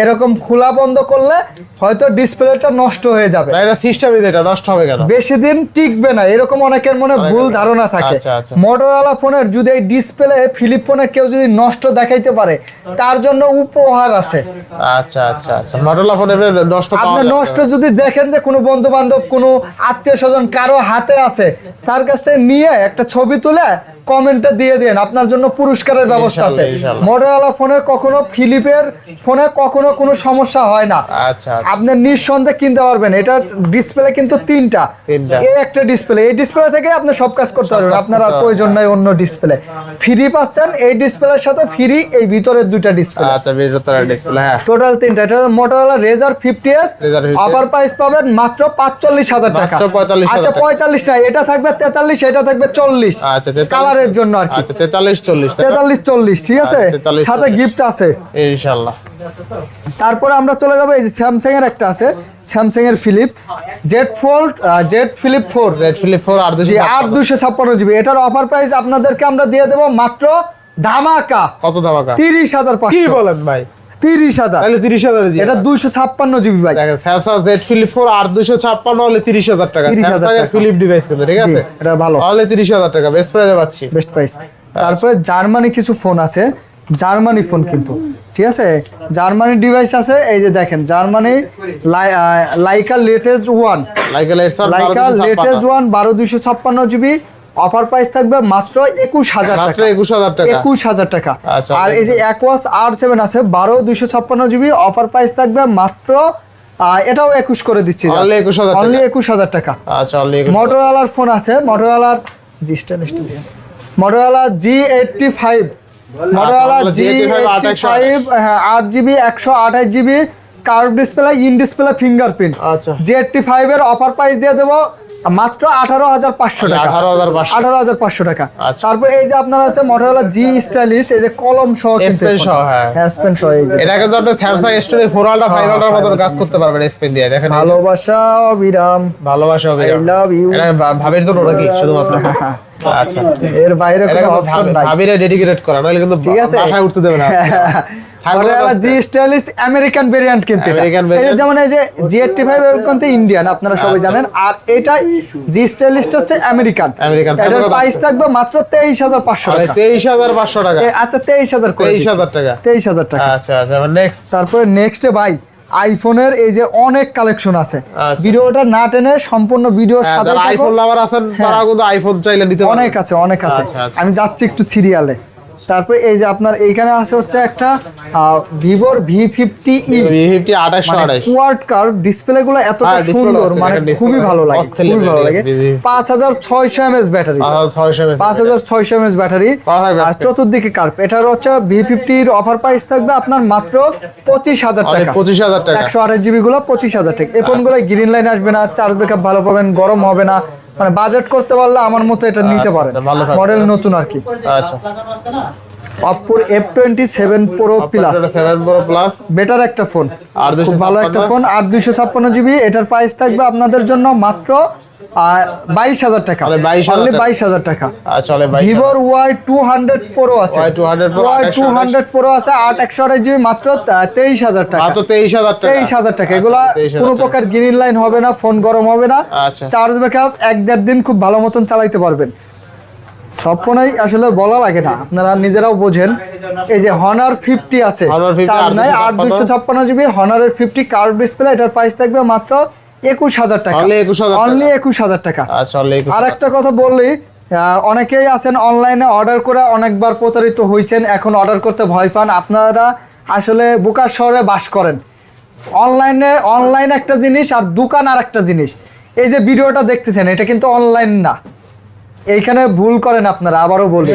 [SPEAKER 1] এরকম খোলা বন্ধ করলে হয়তো ডিসপ্লেটা নষ্ট হয়ে যাবে,
[SPEAKER 2] এটা সিস্টেমই এটা নষ্ট হবে কেন,
[SPEAKER 1] বেশি দিন টিকবে না, এরকম অনেকের মনে ভুল ধারণা থাকে। মোটরোলা ফোনের যদি এই ডিসপ্লে ফিলিপ ফোনে কেউ যদি নষ্ট দেখাইতে পারে তার জন্য উপহার আছে।
[SPEAKER 2] আচ্ছা আচ্ছা আচ্ছা, মোটরোলা ফোনে নষ্ট
[SPEAKER 1] আপনি নষ্ট যদি দেখেন যে কোনো বন্ধু বান্ধব কোনো আত্মীয় স্বজন কারো হাতে আছে, তার কাছে নিয়ে একটা ছবি তুলে কমেন্টে দিয়ে দেন, আপনার জন্য পুরস্কারের ব্যবস্থা আছে। মোটরোলা ফোনে কখনো ফিলিপের ফোনে কখনো কোনো সমস্যা হয় না।
[SPEAKER 2] আচ্ছা,
[SPEAKER 1] আপনি নিঃসন্দেহে কিনতে পারবেন। এটা ডিসপ্লে কিন্তু তিনটা, এই একটা ডিসপ্লে, এই ডিসপ্লে থেকে আপনি সব কাজ করতে পারবেন, আপনার আর প্রয়োজন নাই অন্য ডিসপ্লে। ফ্রি পাচ্ছেন এই ডিসপ্লের সাথে, ফ্রি এই ভিতরের দুইটা ডিসপ্লে।
[SPEAKER 2] আচ্ছা, ভিতরের ডিসপ্লে, হ্যাঁ,
[SPEAKER 1] টোটাল তিনটা। এটা মোটরোলা রেজার 50s, অফার প্রাইস পাবেন মাত্র 45,000 টাকা। আচ্ছা 45 না, এটা থাকবে 43, এটা থাকবে 40।
[SPEAKER 2] আচ্ছা,
[SPEAKER 1] কালারের জন্য আর কি।
[SPEAKER 2] আচ্ছা 43 40,
[SPEAKER 1] 43 ঠিক আছে, সাথে গিফট আছে
[SPEAKER 2] ইনশাআল্লাহ।
[SPEAKER 1] তারপরে আমরা চলে যাব, এই যে স্যামসাং এর একটা আছে, স্যামসাং এর ফিলিপ জেড ফিলিপ 4
[SPEAKER 2] আর
[SPEAKER 1] 256 জিবি। এটার অফার প্রাইস আপনাদেরকে আমরা দিয়ে দেব মাত্র ধামাকা।
[SPEAKER 2] কত ধামাকা?
[SPEAKER 1] 30,500।
[SPEAKER 2] কি বলেন ভাই?
[SPEAKER 1] 30,000।
[SPEAKER 2] তাহলে 30,000 দিয়ে
[SPEAKER 1] এটা 256 জিবি ভাই।
[SPEAKER 2] দেখেন স্যামসাং জেড ফ্লিপ 4 আর 256 হলে 30,000 টাকা।
[SPEAKER 1] 30,000
[SPEAKER 2] স্যামসাং এর ফিলিপ ডিভাইস কিন্তু ঠিক আছে,
[SPEAKER 1] এটা ভালো,
[SPEAKER 2] তাহলে 30,000 টাকা বেস্ট প্রাইসে পাচ্ছি,
[SPEAKER 1] বেস্ট প্রাইস। তারপরে জার্মানি কিছু ফোন আছে, জার্মানি ফোন কিন্তু ঠিক আছে, জার্মানি ডিভাইস আছে। এই যে দেখেন Germany Laika latest 1, Laika latest 1 12256 GB. Offer price থাকবে মাত্র 21,000 টাকা, 21,000 টাকা। আর এই যে অ্যাকোয়াস R7 আছে 12256 জিবি, অফার প্রাইস থাকবে মাত্র এটাও 21 করে দিচ্ছি, অনলি 21,000 টাকা।
[SPEAKER 2] আচ্ছা,
[SPEAKER 1] মোটরোলার ফোন আছে, মোটরোলার মোটরোলা G85, মোটরোলা G85, হ্যাঁ 8GB 128 GB curve display, in display fingerprint.
[SPEAKER 2] আচ্ছা,
[SPEAKER 1] G85 এর অফার প্রাইস দিয়ে দেবো মাত্র 18,500 টাকা, 18,500 টাকা। তারপর এই যে আপনার আছে মোটরোলা G স্টাইলিশ, এই যে কলম সহ কিন্তু হ্যাঁ স্পেন সহ, এই যে
[SPEAKER 2] এটা কিন্তু আপনি স্যামসাং S24 4 5 মতন কাজ করতে পারবেন স্পেন দিয়ে। দেখেন
[SPEAKER 1] ভালোবাসা অবিরাম,
[SPEAKER 2] ভালোবাসা অবিরাম,
[SPEAKER 1] আই লাভ ইউ।
[SPEAKER 2] এটা ভাবের জন্য নাকি শুধুমাত্র? আচ্ছা,
[SPEAKER 1] এর বাইরে কোনো অপশন নাই,
[SPEAKER 2] ভাবিরে ডেডিকেটেড করা, নাহলে কিন্তু বাসায় উঠতে দেবে না।
[SPEAKER 1] Motorola G stylish American variant কিন্তু, এই যেমন এই যে G85 এর কিন্তু ইন্ডিয়ান, আপনারা সবাই জানেন। আর এটা G স্টাইলিশটা হচ্ছে আমেরিকান। এটার প্রাইস থাকবে মাত্র 23,500 টাকা।
[SPEAKER 2] 23,500 টাকা।
[SPEAKER 1] আচ্ছা 23,000 করে,
[SPEAKER 2] 23,000 টাকা,
[SPEAKER 1] 23,000 টাকা।
[SPEAKER 2] আচ্ছা আচ্ছা, নেক্সট।
[SPEAKER 1] তারপরে নেক্সটে ভাই আইফোনের এই যে অনেক কালেকশন আছে, ভিডিওটা না টেনে সম্পূর্ণ ভিডিওর সাথে থাকো।
[SPEAKER 2] আইফোন লাভার আছেন তারা কিন্তু আইফোন চাইলে নিতে পারেন, অনেক আছে।
[SPEAKER 1] আমি যাচ্ছি একটু সিরিয়ালে। তারপরে এই যে আপনার এইখানে আছে হচ্ছে একটা ভিভোর V50e,
[SPEAKER 2] V50 2828
[SPEAKER 1] কোয়াড কার্ভ, ডিসপ্লেগুলো এতটা সুন্দর, মানে খুবই ভালো লাগে, খুবই ভালো লাগে। 5600 mAh ব্যাটারি, 5600 mAh ব্যাটারি, আর চতুর্দিকে কার্ভ। এটার হচ্ছে V50 এর অফার প্রাইস থাকবে আপনার মাত্র 25,000 টাকা,
[SPEAKER 2] 25,000 টাকা।
[SPEAKER 1] 128 জিবি গুলো 25,000 টাকা। এই ফোনগুলো গ্রিন লাইন আসবে না, চার্জ ব্যাকআপ ভালো পাবেন, গরম হবে না, মানে বাজেট করতে পারলে আমার মতো এটা নিতে পারেন, মডেল নতুন আর কি।
[SPEAKER 2] আচ্ছা,
[SPEAKER 1] Oppo F27 Pro Plus, better একটা ফোন, খুব ভালো একটা ফোন, 8 জিবি। এটার প্রাইস থাকবে আপনাদের জন্য মাত্র 22,000 টাকা, অনলি 22,000 টাকা। ভিভোর Y200 Pro আছে, Y200 Pro আছে 8 128 জিবি, মাত্র 23,000 টাকা, 23,000 টাকা। এগুলা কোনো প্রকার গ্রিন লাইন হবে না, ফোন গরম হবে না, চার্জ ব্যাকআপ 1-1.5 দিন খুব ভালো মতন চালাইতে পারবেন। সব ফোনেই আসলে বলা লাগে না, আপনারা নিজেরাও বোঝেন। এই যে Honor 50 আছে, চার্জ নাই, 8 256 জিবি, Honorর 50 কার্ভ ডিসপ্লে। এটার প্রাইস থাকবে মাত্র 21,000 টাকা, অনলি 21,000 টাকা। আর একটা কথা বললি, অনেকেই আছেন অনলাইনে অর্ডার করে অনেকবার প্রতারিত হয়েছেন, এখন অর্ডার করতে ভয় পান। আপনারা আসলে বুকার শহরে বাস করেন, অনলাইন একটা জিনিস আর দোকান আর একটা জিনিস। এই যে ভিডিওটা দেখতেছেন এটা কিন্তু অনলাইন না, এইখানে ভুল করেন আপনারা। আবারও বলি,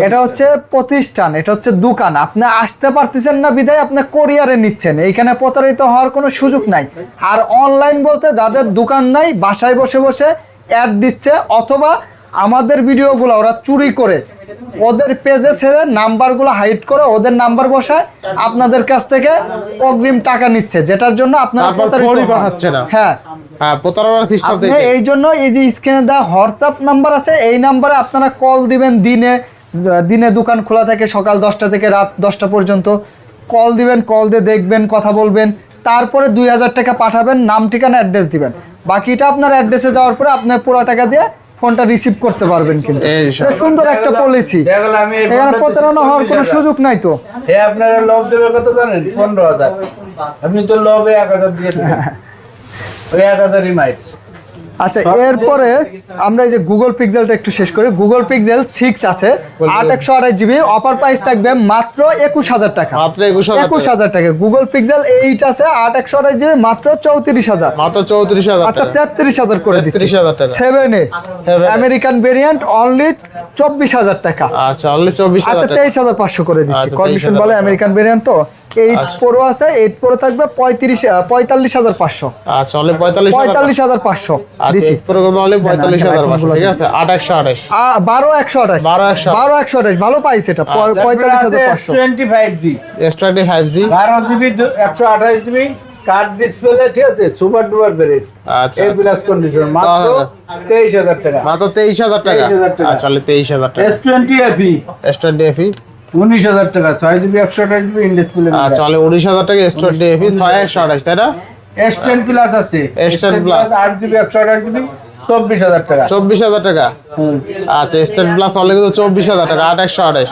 [SPEAKER 1] এটা হচ্ছে প্রতিষ্ঠান, এটা হচ্ছে দোকান। আপনি আসতে পারতেছেন না বিধায় আপনি কোরিয়ারে নিচ্ছেন, এইখানে প্রতারিত হওয়ার কোনো সুযোগ নাই। আর অনলাইন বলতে যাদের দোকান নাই, বাসায় বসে বসে অ্যাড দিচ্ছে, অথবা আমাদের ভিডিওগুলো ওরা চুরি করে ওদের পেজে ছেড়ে নাম্বারগুলো হাইড করে ওদের নাম্বার বসায় আপনাদের কাছ থেকে অগ্রিম টাকা নিচ্ছে, যেটার জন্য আপনারা
[SPEAKER 2] তারপর
[SPEAKER 1] প্রতারিত
[SPEAKER 2] ফোনই
[SPEAKER 1] হন।
[SPEAKER 2] পাঠাচ্ছে না।
[SPEAKER 1] হ্যাঁ,
[SPEAKER 2] হ্যাঁ, প্রতারণার সিস্টেম
[SPEAKER 1] আপনি
[SPEAKER 2] থেকে।
[SPEAKER 1] এই জন্য এই যে স্ক্রিনে দেওয়া হোয়াটসঅ্যাপ নাম্বার আছে, এই নাম্বারে আপনারা কল দিবেন। দিনে দোকান খোলা থাকে সকাল 10টা থেকে রাত 10টা পর্যন্ত। কল দিবেন, কল দিয়ে দেখবেন, কথা বলবেন, তারপরে 2000 টাকা পাঠাবেন, নাম ঠিকানা অ্যাড্রেস দিবেন। বাকিটা আপনার অ্যাড্রেসে যাওয়ার পরে আপনি পুরো টাকা দিয়ে ফোনটা রিসিভ করতে পারবেন। কিন্তু
[SPEAKER 2] এই
[SPEAKER 1] এটা সুন্দর একটা পলিসি,
[SPEAKER 3] দেখা গেল আমি এই
[SPEAKER 1] এখানে
[SPEAKER 3] ফোনটা
[SPEAKER 1] প্রতারণা হওয়ার কোনো
[SPEAKER 3] 24,000
[SPEAKER 1] সুযোগ নাই তো।
[SPEAKER 3] এ আপনারা লোভ দেবে কত জানেন? 15,000। আপনি তো লোভে 1000 দিয়ে দেবেন, ওই 1000ই মাইট।
[SPEAKER 1] আচ্ছা, এরপরে আমরা এই যে গুগল পিক্সেলটা একটু শেষ করি। গুগল পিক্সেল 6 আছে, 8/128 জিবি, অফার প্রাইস থাকবে মাত্র 21,000 টাকা।
[SPEAKER 2] মাত্র 21,000
[SPEAKER 1] 21,000 টাকা। গুগল পিক্সেল 8 আছে, 8/128 জিবি, মাত্র 34,000।
[SPEAKER 2] মাত্র 34,000
[SPEAKER 1] আচ্ছা,
[SPEAKER 2] টাকা।
[SPEAKER 1] 33,000 করে দিচ্ছি।
[SPEAKER 2] 33,000 টাকা।
[SPEAKER 1] 7A
[SPEAKER 2] 7A
[SPEAKER 1] American variant only 24,000 টাকা।
[SPEAKER 2] আচ্ছা, অনলি 24,000
[SPEAKER 1] আচ্ছা,
[SPEAKER 2] টাকা।
[SPEAKER 1] 23,500 করে দিচ্ছি।
[SPEAKER 2] আচ্ছা,
[SPEAKER 1] কন্ডিশন
[SPEAKER 2] 23,000
[SPEAKER 1] বলে আমেরিকান ভেরিয়েন্ট তো। 8 প্রো আছে, 8 প্রো থাকবে 45,500।
[SPEAKER 2] আচ্ছা, অনলি 45,000
[SPEAKER 1] 45,500
[SPEAKER 2] আচ্ছা,
[SPEAKER 1] দিছি।
[SPEAKER 2] এই প্রোগ্রাম অনলি 45,000 ঠিক আছে। 8/128
[SPEAKER 1] 12/128 12/128 ভালো পাইছে এটা। 45,500।
[SPEAKER 3] 25G
[SPEAKER 2] S25G
[SPEAKER 3] 12 GB 128 GB card display, ঠিক আছে, সুপার ডুপার ভেরিয়েন্ট।
[SPEAKER 2] আচ্ছা,
[SPEAKER 3] এই প্লাস কন্ডিশন মাত্র 23,000 টাকা।
[SPEAKER 2] মাত্র 23,000 টাকা।
[SPEAKER 3] 23,000 টাকা।
[SPEAKER 2] আচ্ছা, অনলি 23,000 টাকা।
[SPEAKER 3] S20 FE
[SPEAKER 2] S20
[SPEAKER 3] 19,000 টাকা, 6 জিবি 128 জিবি ইন ডিসপ্লে।
[SPEAKER 2] আচ্ছা, অনলি 19,000 টাকা। S20 6/128 তাই না?
[SPEAKER 3] S10 প্লাস আছে,
[SPEAKER 2] S10 প্লাস
[SPEAKER 3] 8 জিবি 128 জিবি 24,000 টাকা।
[SPEAKER 2] 24,000 টাকা। আচ্ছা, S10 প্লাস অনলি কিন্তু 24,000 টাকা। 8/128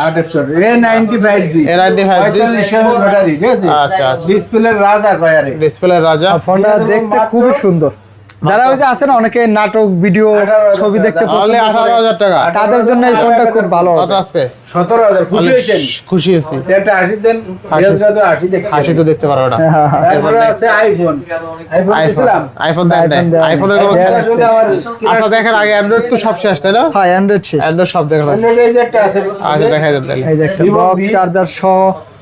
[SPEAKER 3] A95G
[SPEAKER 2] A95G
[SPEAKER 3] 45,000 ব্যাটারি, ঠিক আছে।
[SPEAKER 2] আচ্ছা, আচ্ছা।
[SPEAKER 3] ডিসপ্লে রাজা কয়ারে।
[SPEAKER 2] ডিসপ্লে রাজা।
[SPEAKER 1] ফোনটা
[SPEAKER 3] দিয়ে দেবো
[SPEAKER 1] দেখতে
[SPEAKER 3] মাত্র-
[SPEAKER 1] খুবই সুন্দর। যারা ওই যে আছে না অনেকে নাটক ভিডিও
[SPEAKER 3] 18,000
[SPEAKER 1] ছবি দেখতে
[SPEAKER 2] অনলি
[SPEAKER 1] পছন্দ করে,
[SPEAKER 2] 18,000 টাকা।
[SPEAKER 1] তাদের জন্য এই ফোনটা খুব ভালো
[SPEAKER 2] কত
[SPEAKER 1] হবে।
[SPEAKER 2] আজকে?
[SPEAKER 3] 17,000 খুশি
[SPEAKER 2] অনেক
[SPEAKER 3] হয়েছেন?
[SPEAKER 2] খুশি হয়েছি।
[SPEAKER 3] একটা 80 দেন, 80 দেখতে
[SPEAKER 2] হাসি তো দেখতে পারবে না।
[SPEAKER 3] তারপরে আছে আইফোন দিছিলাম।
[SPEAKER 2] আইফোন দেন
[SPEAKER 1] iPhone দেন।
[SPEAKER 2] আইফোনের
[SPEAKER 1] দেন।
[SPEAKER 3] আসলে আমার
[SPEAKER 2] আচ্ছা, দেখার আগে অ্যান্ড্রয়েড তো সব শেষ তাই না?
[SPEAKER 1] হ্যাঁ, অ্যান্ড্রয়েড শেষ।
[SPEAKER 2] অ্যান্ড্রয়েড সব দেখা
[SPEAKER 3] অন্য এই যে একটা আছে,
[SPEAKER 2] আগে দেখাই দেন তাহলে।
[SPEAKER 1] এই যে একটা
[SPEAKER 3] Vivo
[SPEAKER 1] ব্লক
[SPEAKER 3] V
[SPEAKER 1] চার্জার সহ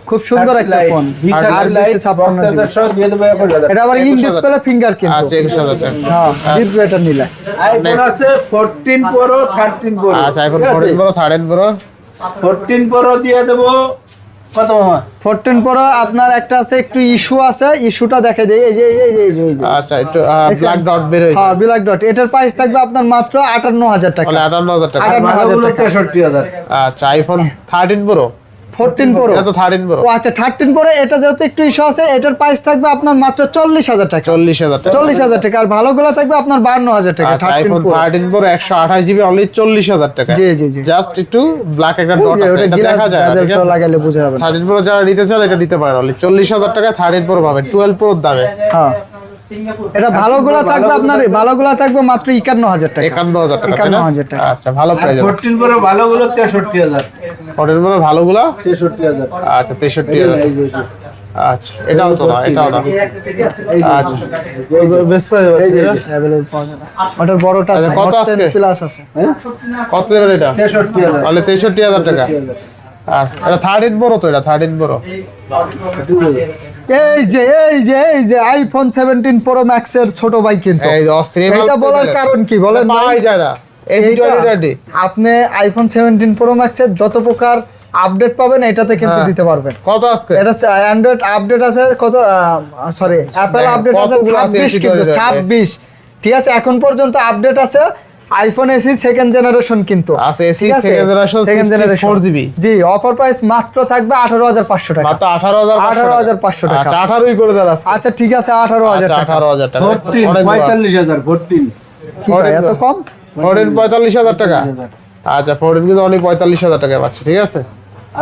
[SPEAKER 1] খুব সুন্দর একটা ফোন। আর 256 জিবি।
[SPEAKER 3] দিয়ে দেবো 21,000।
[SPEAKER 1] এটা আবার ইন ডিসপ্লে ফিঙ্গার কিন্তু।
[SPEAKER 2] আচ্ছা, 21,000 টাকা।
[SPEAKER 1] হ্যাঁ, জিপ এটা নিলে।
[SPEAKER 3] আইফোন আছে 14 প্রো 13 প্রো।
[SPEAKER 2] আচ্ছা, আইফোন 14 প্রো 13 প্রো
[SPEAKER 3] 14 প্রো দিয়ে দেবো কত মামা?
[SPEAKER 1] 14 প্রো আপনার একটা আছে, একটু ইস্যু আছে, ইস্যুটা দেখে দেই। এই যে
[SPEAKER 2] আচ্ছা, একটু ব্ল্যাক ডট বের হয়েছে।
[SPEAKER 1] হ্যাঁ, ব্ল্যাক ডট। এটার প্রাইস থাকবে আপনার মাত্র 58,000 টাকা।
[SPEAKER 2] তাহলে 58,000 টাকা।
[SPEAKER 1] 58,000
[SPEAKER 3] ভালোগুলো
[SPEAKER 1] টাকা।
[SPEAKER 3] 63,000।
[SPEAKER 2] আচ্ছা, আইফোন 13 প্রো
[SPEAKER 1] 14 প্রো।
[SPEAKER 2] এটা তো 13 প্রো।
[SPEAKER 1] ও আচ্ছা, 13 প্রো এটা যেহেতু একটু ইস্যু আছে, এটার প্রাইস থাকবে আপনার মাত্র 40,000 টাকা।
[SPEAKER 2] 40,000 টাকা।
[SPEAKER 1] 40,000 টাকা। আর ভালোগুলো থাকবে আপনার 52,000 টাকা।
[SPEAKER 2] আচ্ছা,
[SPEAKER 1] 13
[SPEAKER 2] iPhone
[SPEAKER 1] pro.
[SPEAKER 2] 13 pro 128 GB only 40,000 টাকা।
[SPEAKER 1] জি জি জি।
[SPEAKER 2] জাস্ট একটু ব্ল্যাক একটা ডট আছে,
[SPEAKER 1] ওটা
[SPEAKER 2] এটা
[SPEAKER 1] গ্লাস
[SPEAKER 2] দেখা যায় না, ঠিক আছে?
[SPEAKER 1] লাগাইলে বোঝা যাবে না।
[SPEAKER 2] 13 প্রো যারা নিতে চান এটা নিতে পারেন অনলি 40,000 টাকা। 13 প্রো পাবেন 12 প্রোর দামে।
[SPEAKER 1] হ্যাঁ, এটা ভালোগুলো থাকবে আপনার, ভালোগুলো থাকবে মাত্র 51,000 টাকা।
[SPEAKER 2] 51,000 টাকা তাই না?
[SPEAKER 1] 51,000 টাকা।
[SPEAKER 2] আচ্ছা, ভালো
[SPEAKER 3] আর
[SPEAKER 2] প্রাইস।
[SPEAKER 3] 14 প্রো ভালোগুলো 63,000।
[SPEAKER 2] 14 প্রো ভালোগুলো
[SPEAKER 3] 63,000।
[SPEAKER 2] আচ্ছা 63,000। আচ্ছা, এটাও তো না, এটাও না। আচ্ছা, বেস্ট প্রাইস আছে এটা?
[SPEAKER 1] অ্যাভেলেবল পাওয়া যাবে। ওটার বড়টা আছে,
[SPEAKER 2] আচ্ছা, কত
[SPEAKER 1] 10
[SPEAKER 2] আজকে?
[SPEAKER 1] প্লাস আছে।
[SPEAKER 2] কত দেবেন এটা?
[SPEAKER 3] 63,000।
[SPEAKER 2] অনলি 63,000 টাকা। আচ্ছা, এটা 13 প্রো তো, এটা 13 প্রো।
[SPEAKER 1] এই যে আইফোন 17 প্রো ম্যাক্স এর ছোট ভাই কিন্তু।
[SPEAKER 2] এই যে অস্থির মাল
[SPEAKER 1] এটা বলার
[SPEAKER 2] পেয়ে
[SPEAKER 1] কারণ কি বলেন ভাই?
[SPEAKER 2] পাওয়াই যায় না। এই
[SPEAKER 1] এইটা
[SPEAKER 2] 2020
[SPEAKER 1] আপনি আইফোন 17 প্রো ম্যাক্স এর যত প্রকার আপডেট পাবেন এটাতে কিন্তু
[SPEAKER 2] হ্যাঁ।
[SPEAKER 1] দিতে পারবেন।
[SPEAKER 2] কত আজকে?
[SPEAKER 1] এটা অ্যান্ড্রয়েড আপডেট আছে কত, সরি অ্যাপল
[SPEAKER 2] দেখেন,
[SPEAKER 1] আপডেট আছে
[SPEAKER 2] কতগুলো আছে
[SPEAKER 1] 26 কিন্তু, 26 ঠিক আছে। এখন পর্যন্ত আপডেট আছে আইফোন এসি সেকেন্ড জেনারেশন কিন্তু
[SPEAKER 2] আছে এসি
[SPEAKER 1] ঠিক আছে?
[SPEAKER 2] Second generation
[SPEAKER 1] second generation
[SPEAKER 2] 4GB।
[SPEAKER 1] জি, অফার প্রাইস মাত্র থাকবে 18,500 টাকা।
[SPEAKER 2] মাত্র 18,500
[SPEAKER 1] টাকা।
[SPEAKER 2] আচ্ছা, 18ই করে দেন আজকে।
[SPEAKER 1] আচ্ছা ঠিক আছে, 18,000
[SPEAKER 2] আচ্ছা,
[SPEAKER 1] টাকা।
[SPEAKER 2] 18,000 টাকা।
[SPEAKER 3] 14
[SPEAKER 2] অনেক বড়।
[SPEAKER 3] 45,000 14।
[SPEAKER 1] কি ভাই এত কম?
[SPEAKER 2] 14 45,000 টাকা। আচ্ছা, 14 কিন্তু অনলি 45,000 টাকা পাচ্ছে, ঠিক আছে।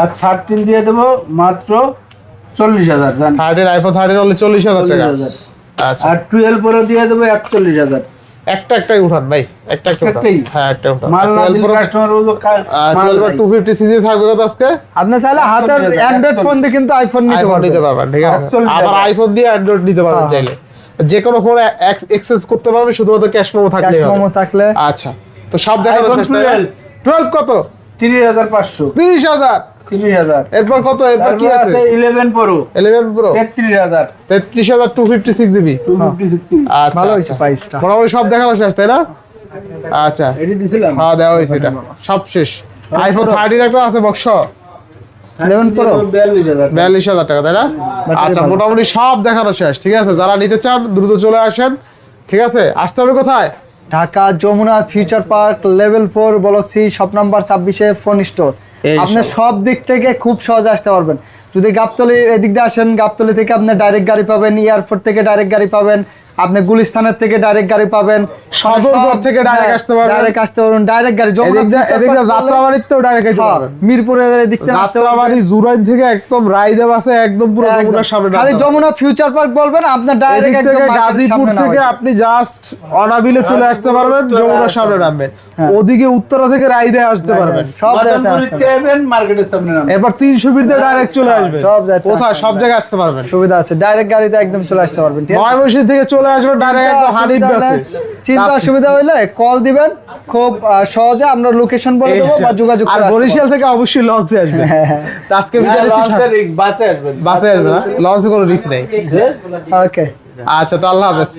[SPEAKER 3] আর 13 দিয়ে দেবো মাত্র 40,000 জান।
[SPEAKER 2] 13 আইফোন 13 অনলি 40,000 টাকা।
[SPEAKER 3] 40,000।
[SPEAKER 2] আচ্ছা,
[SPEAKER 3] আর 12 প্রো দিয়ে দেবো 41,000।
[SPEAKER 2] একটাই উঠান ভাই, একটা উঠান।
[SPEAKER 3] একটাই?
[SPEAKER 2] হ্যাঁ, একটা উঠান।
[SPEAKER 3] মাল না
[SPEAKER 2] 12
[SPEAKER 3] দিলে
[SPEAKER 2] Pro
[SPEAKER 3] কাস্টমার বলবো মাল
[SPEAKER 2] 12 Pro
[SPEAKER 3] নাই।
[SPEAKER 2] 250 সিসি থাকবে কত আজকে?
[SPEAKER 1] আপনি চাইলে হাতের
[SPEAKER 3] 41,000
[SPEAKER 1] অ্যান্ড্রয়েড ফোন দিয়ে কিন্তু আইফোন নিতে
[SPEAKER 2] আইফোন
[SPEAKER 1] পারবেন।
[SPEAKER 2] নিতে পারবেন, ঠিক আছে।
[SPEAKER 3] 41,000
[SPEAKER 2] আবার আইফোন দিয়ে অ্যান্ড্রয়েড নিতে পারবেন
[SPEAKER 1] হ্যাঁ,
[SPEAKER 2] চাইলে। যে কোনো ফোনে এক্সেস করতে পারবে, শুধুমাত্র ক্যাশ মেমো
[SPEAKER 1] ক্যাশ
[SPEAKER 2] থাকলেই
[SPEAKER 1] মেমো
[SPEAKER 2] হবে।
[SPEAKER 1] থাকলে।
[SPEAKER 2] আচ্ছা, তো সব দেখানো
[SPEAKER 3] iPhone
[SPEAKER 2] শেষ তাই না? 12 কত?
[SPEAKER 3] 30,500।
[SPEAKER 2] 30,000।
[SPEAKER 3] 30,000।
[SPEAKER 2] এরপর কত? এরপর কি
[SPEAKER 3] তারপর
[SPEAKER 2] আছে?
[SPEAKER 3] আছে 11 প্রো
[SPEAKER 2] 11 প্রো
[SPEAKER 3] 33,000।
[SPEAKER 2] 33,000 256 জিবি।
[SPEAKER 3] 256।
[SPEAKER 2] আচ্ছা,
[SPEAKER 1] ভালো হয়েছে প্রাইসটা।
[SPEAKER 2] মোটামুটি সব দেখানো শেষ তাই না? আচ্ছা
[SPEAKER 3] এটি দিছিলাম
[SPEAKER 2] হ্যাঁ দেওয়া হয়েছে এটা সব শেষ আইফোন 13 একটা আছে বক্স
[SPEAKER 1] 11 Pro
[SPEAKER 2] 42,000 টাকা তাই না আচ্ছা মোটামুটি সব দেখানো শেষ ঠিক আছে যারা নিতে চান দ্রুত চলে আসেন ঠিক আছে আসতে হবে কোথায়
[SPEAKER 1] Dhaka Jamuna future park level 4 block C shop number 26 এ ফোন স্টোর
[SPEAKER 2] এই
[SPEAKER 1] আপনি সব দিক থেকে খুব সহজে আসতে পারবেন যদি গাবতলী এদিক দিয়ে আসেন গাবতলী থেকে আপনি ডাইরেক্ট গাড়ি পাবেন এয়ারপোর্ট থেকে ডাইরেক্ট গাড়ি পাবেন আপনি গুলিস্তানের থেকে ডাইরেক্ট গাড়ি পাবেন
[SPEAKER 2] সদরঘাট থেকে direct আসতে পারবেন।
[SPEAKER 1] ডাইরেক্ট আসতে পারবেন ডাইরেক্ট গাড়ি যমুনা
[SPEAKER 2] এদিকে যাত্রাবাড়িতেও ডাইরেক্ট আসতে পারবেন
[SPEAKER 1] মিরপুরের এদিক থেকে আসতে পারবেন
[SPEAKER 2] যাত্রাবাড়ি জুরাইন থেকে একদম রায়দেব আছে একদম পুরো যমুনার সামনে
[SPEAKER 1] খালি
[SPEAKER 2] নামতে হবে।
[SPEAKER 1] যমুনা ফিউচার পার্ক বলবেন আপনার ডাইরেক্ট
[SPEAKER 2] এদিক
[SPEAKER 1] একদম
[SPEAKER 2] থেকে
[SPEAKER 1] মার্কেটের
[SPEAKER 2] গাজীপুর
[SPEAKER 1] সামনে
[SPEAKER 2] থেকে
[SPEAKER 1] নামাই।
[SPEAKER 2] আপনি জাস্ট অনাবিলে চলে আসতে পারবেন যমুনার সামনে নামবেন ওদিকে উত্তরা থেকে রায়দে আসতে পারবেন
[SPEAKER 1] সব জায়গাতে আসতে
[SPEAKER 3] মদনপুরিতে আইবেন মার্কেটের সামনে নামবেন
[SPEAKER 2] এবার 300 ফিটে ডাইরেক্ট চলে আসবেন
[SPEAKER 1] সব জায়গাতে
[SPEAKER 2] কোথায়
[SPEAKER 1] আসতে
[SPEAKER 2] সব জায়গায় আসতে পারবেন
[SPEAKER 1] সুবিধা আছে ডাইরেক্ট গাড়িতে একদম চলে আসতে পারবেন ঠিক আছে
[SPEAKER 2] ময়মনসিংহ থেকে চলে আসবেন ডাইরেক্ট একদম হানিফ কাছে
[SPEAKER 1] চিন্তা অসুবিধা হইলে কল দিবেন খুব সহজে আমরা লোকেশন বলে দেবো বা যোগাযোগ
[SPEAKER 2] আর
[SPEAKER 1] করে আসতে
[SPEAKER 2] বরিশাল থেকে অবশ্যই লঞ্চে আসবেন তা আজকে ভিডিও
[SPEAKER 3] বাসে আসবেন
[SPEAKER 2] বাসে আসবেন লঞ্চে কোনো রিস্ক নেই
[SPEAKER 1] ওকে
[SPEAKER 2] আচ্ছা তো আল্লাহ হাফেজ